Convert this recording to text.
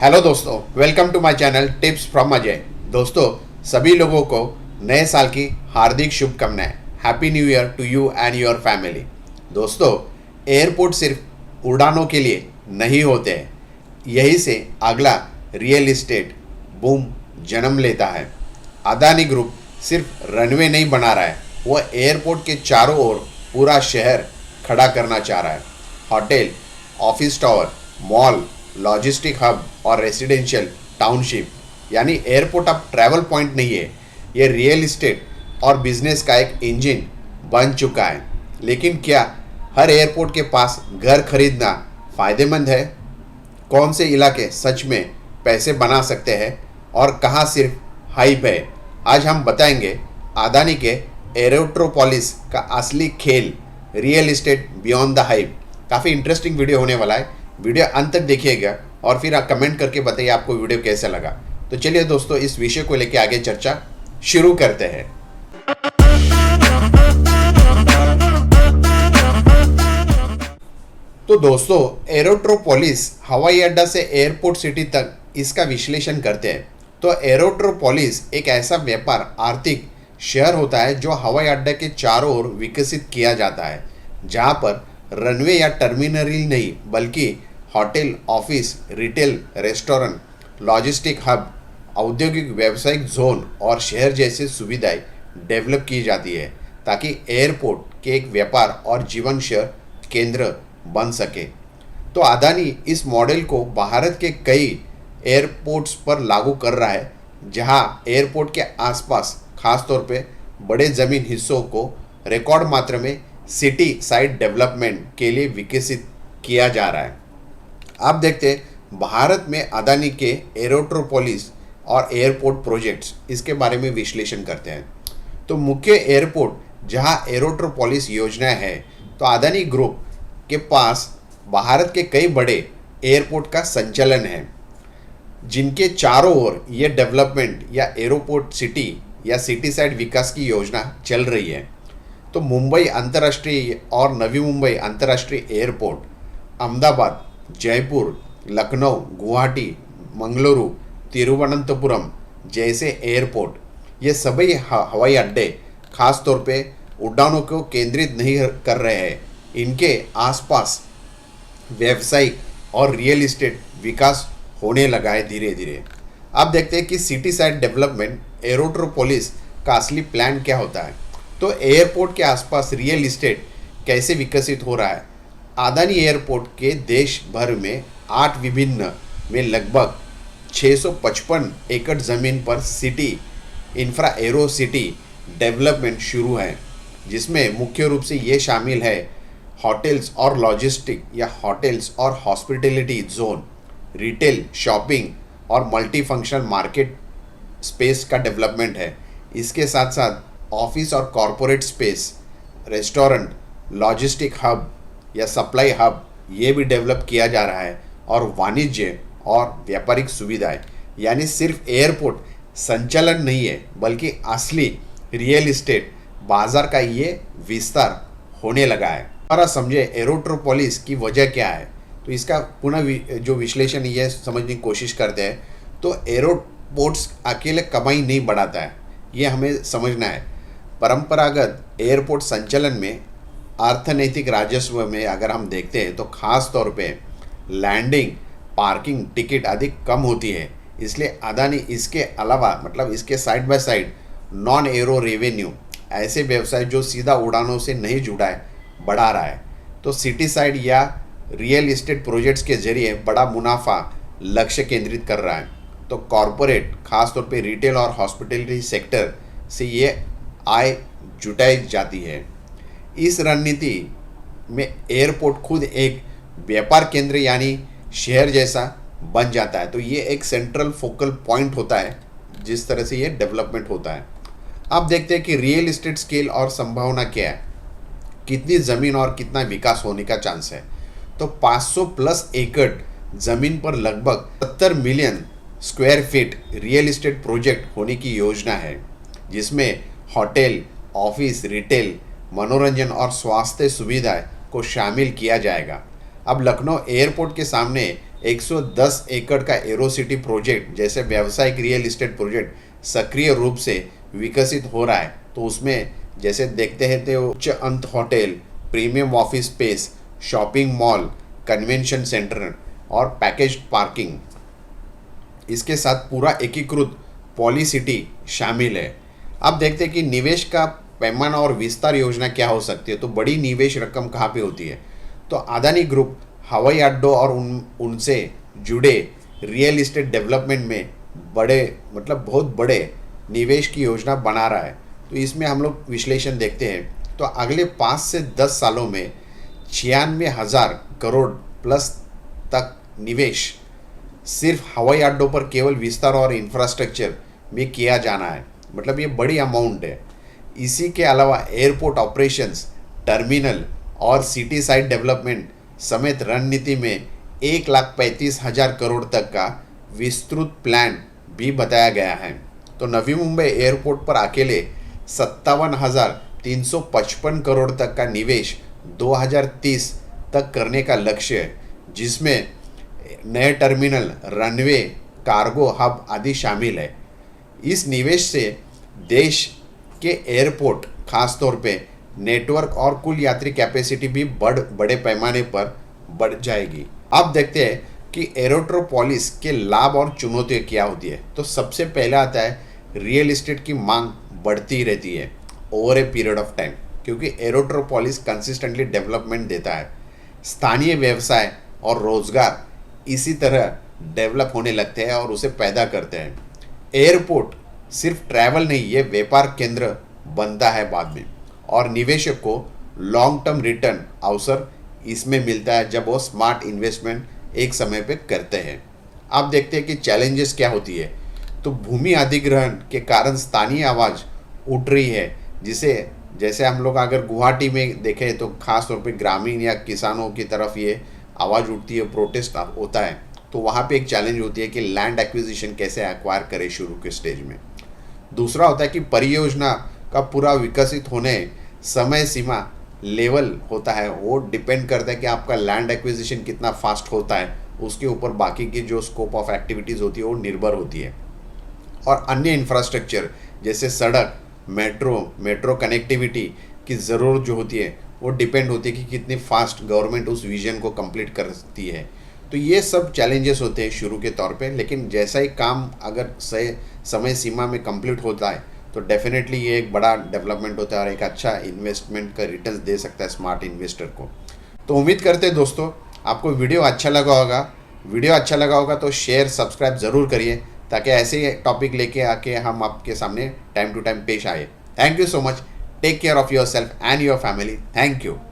Hello दोस्तों, welcome to my channel tips from Ajay. दोस्तों, सभी लोगों को नए साल की हार्दिक शुभकामनाएं। Happy new year to you and your family. दोस्तों, एयरपोर्ट सिर्फ उड़ानों के लिए नहीं होते हैं, यही से अगला रियल इस्टेट बूम जन्म लेता है। अदानी ग्रुप सिर्फ रनवे नहीं बना रहा है, वह एयरपोर्ट के चारों ओर पूरा शहर खड़ा करना चाह रहा है। Hotel, office tower, mall, logistic hub और रेसिडेंशियल टाउनशिप, यानी एयरपोर्ट अब ट्रैवल पॉइंट नहीं है, ये रियल इस्टेट और बिजनेस का एक इंजन बन चुका है। लेकिन क्या हर एयरपोर्ट के पास घर खरीदना फ़ायदेमंद है? कौन से इलाके सच में पैसे बना सकते हैं और कहाँ सिर्फ हाइप है? आज हम बताएंगे अदानी के एरोट्रोपोलिस का असली खेल, real estate beyond the hype. काफ़ी इंटरेस्टिंग वीडियो होने वाला है, वीडियो अंत तक देखिएगा और फिर आप कमेंट करके बताइए आपको वीडियो कैसा लगा। तो चलिए दोस्तों, इस विषय को लेकर आगे चर्चा शुरू करते हैं। तो दोस्तों, एरोट्रोपोलिस हवाई अड्डा से एयरपोर्ट सिटी तक इसका विश्लेषण करते हैं। तो एरोट्रोपोलिस एक ऐसा व्यापार आर्थिक शहर होता है जो हवाई अड्डे के चारों ओर विकसित किया जाता है, जहां पर रनवे या टर्मिनल नहीं बल्कि hotel, office, retail, restaurant, logistic hub, औद्योगिक व्यावसायिक जोन और शहर जैसे सुविधाएं डेवलप की जाती है, ताकि एयरपोर्ट के एक व्यापार और जीवन शहर केंद्र बन सके। तो अदानी इस मॉडल को भारत के कई एयरपोर्ट्स पर लागू कर रहा है, जहां एयरपोर्ट के आसपास खासतौर पे बड़े ज़मीन हिस्सों को रिकॉर्ड मात्रा में सिटी साइड डेवलपमेंट के लिए विकसित किया जा रहा है। आप देखते हैं भारत में अदानी के एरोट्रोपोलिस और एयरपोर्ट प्रोजेक्ट्स, इसके बारे में विश्लेषण करते हैं। तो मुख्य एयरपोर्ट जहां एरोट्रोपोलिस योजना है, तो अदानी ग्रुप के पास भारत के कई बड़े एयरपोर्ट का संचालन है, जिनके चारों ओर ये डेवलपमेंट या एयरपोर्ट सिटी या सिटी साइड विकास की योजना चल रही है। तो मुंबई अंतर्राष्ट्रीय और नवी मुंबई अंतर्राष्ट्रीय एयरपोर्ट, अहमदाबाद, जयपुर, लखनऊ, गुवाहाटी, मंगलुरु, तिरुवनंतपुरम जैसे एयरपोर्ट, ये सभी हवाई अड्डे खास तौर पे उड़ानों को केंद्रित नहीं कर रहे हैं। इनके आसपास व्यावसायिक और रियल इस्टेट विकास होने लगा है धीरे धीरे। अब देखते हैं कि सिटी साइड डेवलपमेंट एरोट्रोपोलिस का असली प्लान क्या होता है। तो एयरपोर्ट के आसपास रियल इस्टेट कैसे विकसित हो रहा है। अदानी एयरपोर्ट के देश भर में 8 विभिन्न में लगभग 655 एकड़ ज़मीन पर city infra arrow city development शुरू है, जिसमें मुख्य रूप से ये शामिल है होटल्स और लॉजिस्टिक या होटल्स और हॉस्पिटैलिटी जोन, रिटेल, शॉपिंग और मल्टी फंक्शनल मार्केट स्पेस का डेवलपमेंट है। इसके साथ साथ ऑफिस और corporate space, restaurant, logistic hub या सप्लाई हब, ये भी डेवलप किया जा रहा है। और वाणिज्य और व्यापारिक सुविधाएं, यानी सिर्फ एयरपोर्ट संचालन नहीं है, बल्कि असली रियल इस्टेट बाजार का ये विस्तार होने लगा है। हमारा समझे एरोट्रोपोलिस की वजह क्या है, तो इसका पुनः जो विश्लेषण ये समझने की कोशिश करते हैं। तो एयरपोर्ट्स अकेले कमाई नहीं बढ़ाता है, ये हमें समझना है। परंपरागत एयरपोर्ट संचालन में अर्थनैतिक राजस्व में अगर हम देखते हैं, तो खास तौर पे लैंडिंग, पार्किंग, टिकट आदि कम होती है। इसलिए अदानी इसके अलावा, मतलब इसके side by side non arrow revenue, ऐसे व्यवसाय जो सीधा उड़ानों से नहीं जुड़ा है, बढ़ा रहा है। तो सिटी साइड या रियल इस्टेट प्रोजेक्ट्स के जरिए बड़ा मुनाफा लक्ष्य केंद्रित कर रहा है। तो कॉरपोरेट, खासतौर पे रिटेल और हॉस्पिटैलिटी सेक्टर से ये आय जुटाई जाती है। इस रणनीति में एयरपोर्ट खुद एक व्यापार केंद्र यानी शहर जैसा बन जाता है। तो ये एक सेंट्रल फोकल पॉइंट होता है, जिस तरह से ये डेवलपमेंट होता है। अब देखते हैं कि रियल इस्टेट स्केल और संभावना क्या है, कितनी ज़मीन और कितना विकास होने का चांस है। तो 500 प्लस एकड़ ज़मीन पर लगभग 70 million square feet real estate project होने की योजना है, जिसमें होटल, ऑफिस, रिटेल, मनोरंजन और स्वास्थ्य सुविधाएं को शामिल किया जाएगा। अब लखनऊ एयरपोर्ट के सामने 110 एकड़ का एरो सिटी प्रोजेक्ट जैसे व्यावसायिक रियल इस्टेट प्रोजेक्ट सक्रिय रूप से विकसित हो रहा है। तो उसमें जैसे देखते हैं तो उच्च अंत hotel, premium office space, shopping mall, convention centre और पैकेज पार्किंग, इसके साथ पूरा एकीकृत पॉलिसिटी शामिल है। अब देखते हैं कि निवेश का पैमाना और विस्तार योजना क्या हो सकती है। तो बड़ी निवेश रकम कहाँ पे होती है? तो अदानी ग्रुप हवाई अड्डों और उनसे जुड़े रियल इस्टेट डेवलपमेंट में बहुत बड़े निवेश की योजना बना रहा है। तो इसमें हम लोग विश्लेषण देखते हैं तो अगले 5 से 10 सालों में 96,000 करोड़ प्लस तक निवेश सिर्फ हवाई अड्डों पर केवल विस्तार और इंफ्रास्ट्रक्चर में किया जाना है। मतलब ये बड़ी अमाउंट है। इसी के अलावा एयरपोर्ट ऑपरेशंस, टर्मिनल और सिटी साइड डेवलपमेंट समेत रणनीति में 1,35,000 करोड़ तक का विस्तृत प्लान भी बताया गया है। तो नवी मुंबई एयरपोर्ट पर अकेले 57,355 करोड़ तक का निवेश 2030 तक करने का लक्ष्य है, जिसमें नए टर्मिनल, रनवे, कार्गो हब आदि शामिल है। इस निवेश से देश के एयरपोर्ट खासतौर पे नेटवर्क और कुल यात्री कैपेसिटी भी बड़े पैमाने पर बढ़ जाएगी। अब देखते हैं कि एरोट्रोपोलिस के लाभ और चुनौतियाँ क्या होती है। तो सबसे पहला आता है रियल इस्टेट की मांग बढ़ती रहती है over a period of time, क्योंकि एरोट्रोपोलिस कंसिस्टेंटली डेवलपमेंट देता है। स्थानीय व्यवसाय और रोजगार इसी तरह डेवलप होने लगते हैं और उसे पैदा करते हैं। एयरपोर्ट सिर्फ ट्रैवल नहीं, ये व्यापार केंद्र बनता है बाद में, और निवेशक को लॉन्ग टर्म रिटर्न अवसर इसमें मिलता है जब वो स्मार्ट इन्वेस्टमेंट एक समय पे करते हैं। अब देखते हैं कि चैलेंजेस क्या होती है। तो भूमि अधिग्रहण के कारण स्थानीय आवाज़ उठ रही है, जिसे जैसे हम लोग अगर गुवाहाटी में देखें तो खास तौर पे ग्रामीण या किसानों की तरफ ये आवाज़ उठती है, प्रोटेस्ट होता है। तो वहाँ पे एक चैलेंज होती है कि लैंड एक्विजिशन कैसे एक्वायर करें शुरू के स्टेज में। दूसरा होता है कि परियोजना का पूरा विकसित होने समय सीमा लेवल होता है, वो डिपेंड करता है कि आपका लैंड एक्विजिशन कितना फास्ट होता है, उसके ऊपर बाकी की जो स्कोप ऑफ एक्टिविटीज़ होती है वो निर्भर होती है। और अन्य इंफ्रास्ट्रक्चर जैसे सड़क, मेट्रो कनेक्टिविटी की ज़रूरत जो होती है वो डिपेंड होती है कि कितनी फास्ट गवर्नमेंट उस विजन को कंप्लीट करती है। तो ये सब चैलेंजेस होते हैं शुरू के तौर पे, लेकिन जैसा ही काम अगर सही समय सीमा में कंप्लीट होता है तो डेफिनेटली ये एक बड़ा डेवलपमेंट होता है और एक अच्छा इन्वेस्टमेंट का रिटर्न दे सकता है स्मार्ट इन्वेस्टर को। तो उम्मीद करते हैं दोस्तों आपको वीडियो अच्छा लगा होगा तो शेयर सब्सक्राइब ज़रूर करिए, ताकि ऐसे टॉपिक लेके आके हम आपके सामने टाइम टू टाइम पेश आए। Thank you so much. Take care of yourself and your family. Thank you.